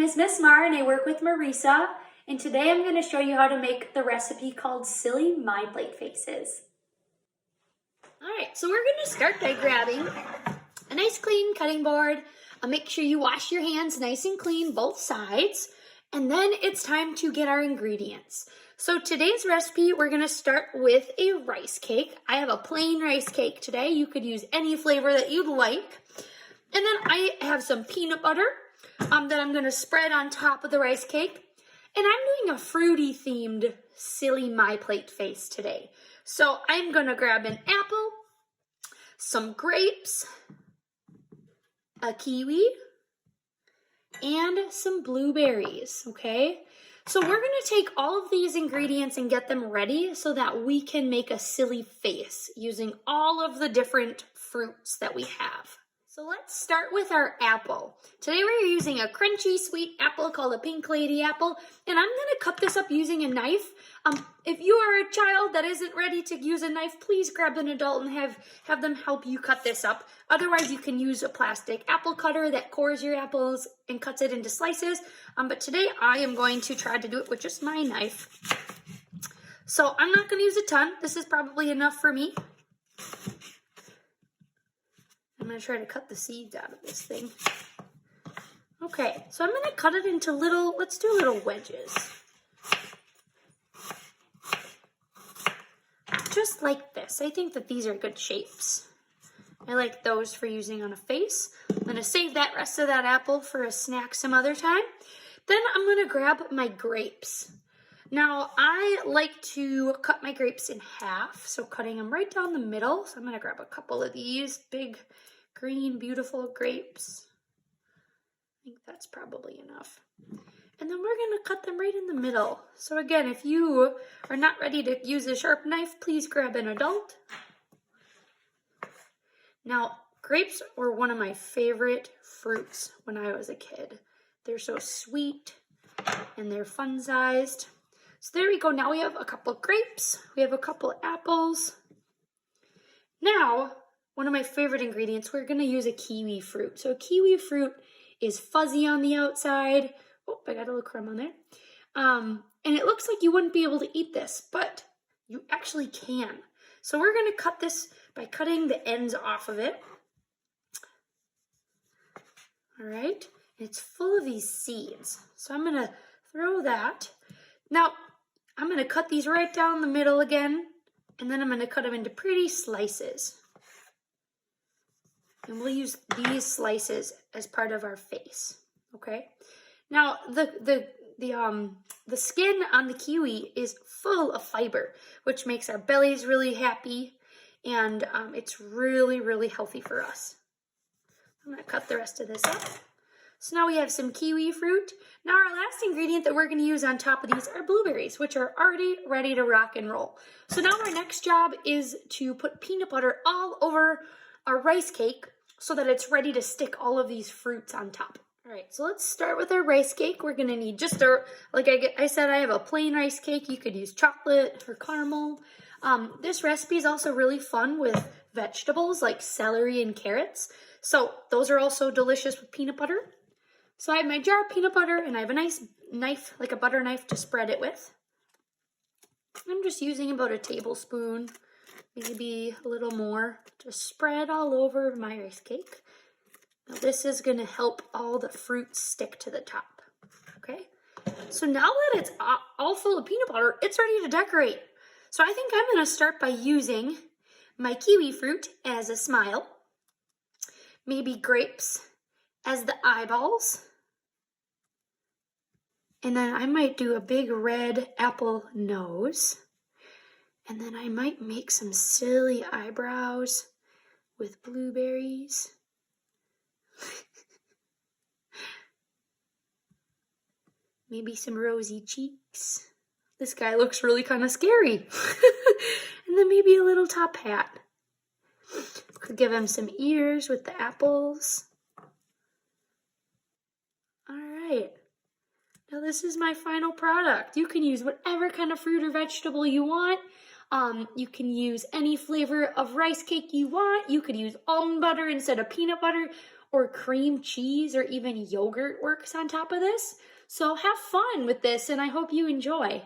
is Miss Mahr and I work with Marisa, and today I'm going to show you how to make the recipe called Silly MyPlate Faces. Alright, so we're going to start by grabbing a nice clean cutting board. Make sure you wash your hands nice and clean, both sides, and then it's time to get our ingredients. So today's recipe, we're going to start with a rice cake. I have a plain rice cake today. You could use any flavor that you'd like. And then I have some peanut butter that I'm going to spread on top of the rice cake. And I'm doing a fruity themed Silly MyPlate face today. So I'm going to grab an apple, some grapes, a kiwi, and some blueberries, okay? So we're going to take all of these ingredients and get them ready so that we can make a silly face using all of the different fruits that we have. So let's start with our apple. Today we're using a crunchy sweet apple called a pink lady apple, and I'm going to cut this up using a knife. If you are a child that isn't ready to use a knife, please grab an adult and have them help you cut this up. Otherwise, you can use a plastic apple cutter that cores your apples and cuts it into slices. But today I am going to try to do it with just my knife. So I'm not going to use a ton. This is probably enough for me. I'm going to try to cut the seeds out of this thing. Okay, so I'm going to cut it into let's do little wedges. Just like this. I think that these are good shapes. I like those for using on a face. I'm going to save that rest of that apple for a snack some other time. Then I'm going to grab my grapes. Now, I like to cut my grapes in half, so cutting them right down the middle. So I'm going to grab a couple of these big, green, beautiful grapes. I think that's probably enough. And then we're going to cut them right in the middle. So again, if you are not ready to use a sharp knife, please grab an adult. Now, grapes were one of my favorite fruits when I was a kid. They're so sweet and they're fun-sized. So there we go. Now we have a couple of grapes. We have a couple of apples. Now, one of my favorite ingredients, we're going to use a kiwi fruit. So a kiwi fruit is fuzzy on the outside. Oh, I got a little crumb on there. And it looks like you wouldn't be able to eat this, but you actually can. So we're going to cut this by cutting the ends off of it. All right. It's full of these seeds. So I'm going to throw that. Now, I'm going to cut these right down the middle again, and then I'm going to cut them into pretty slices. And we'll use these slices as part of our face, okay? Now, the skin on the kiwi is full of fiber, which makes our bellies really happy, and it's really, really healthy for us. I'm going to cut the rest of this up. So now we have some kiwi fruit. Now our last ingredient that we're going to use on top of these are blueberries, which are already ready to rock and roll. So now our next job is to put peanut butter all over our rice cake so that it's ready to stick all of these fruits on top. All right, so let's start with our rice cake. We're going to need just like I said, I have a plain rice cake. You could use chocolate or caramel. This recipe is also really fun with vegetables like celery and carrots. So those are also delicious with peanut butter. So I have my jar of peanut butter and I have a nice knife, like a butter knife to spread it with. I'm just using about a tablespoon, maybe a little more, to spread all over my rice cake. Now this is going to help all the fruits stick to the top, okay? So now that it's all full of peanut butter, it's ready to decorate. So I think I'm going to start by using my kiwi fruit as a smile, maybe grapes as the eyeballs, and then I might do a big red apple nose, and then I might make some silly eyebrows with blueberries. Maybe some rosy cheeks. This guy looks really kind of scary. And then maybe a little top hat. Could give him some ears with the apples. All right. Now this is my final product. You can use whatever kind of fruit or vegetable you want. You can use any flavor of rice cake you want. You could use almond butter instead of peanut butter, or cream cheese or even yogurt works on top of this. So have fun with this, and I hope you enjoy.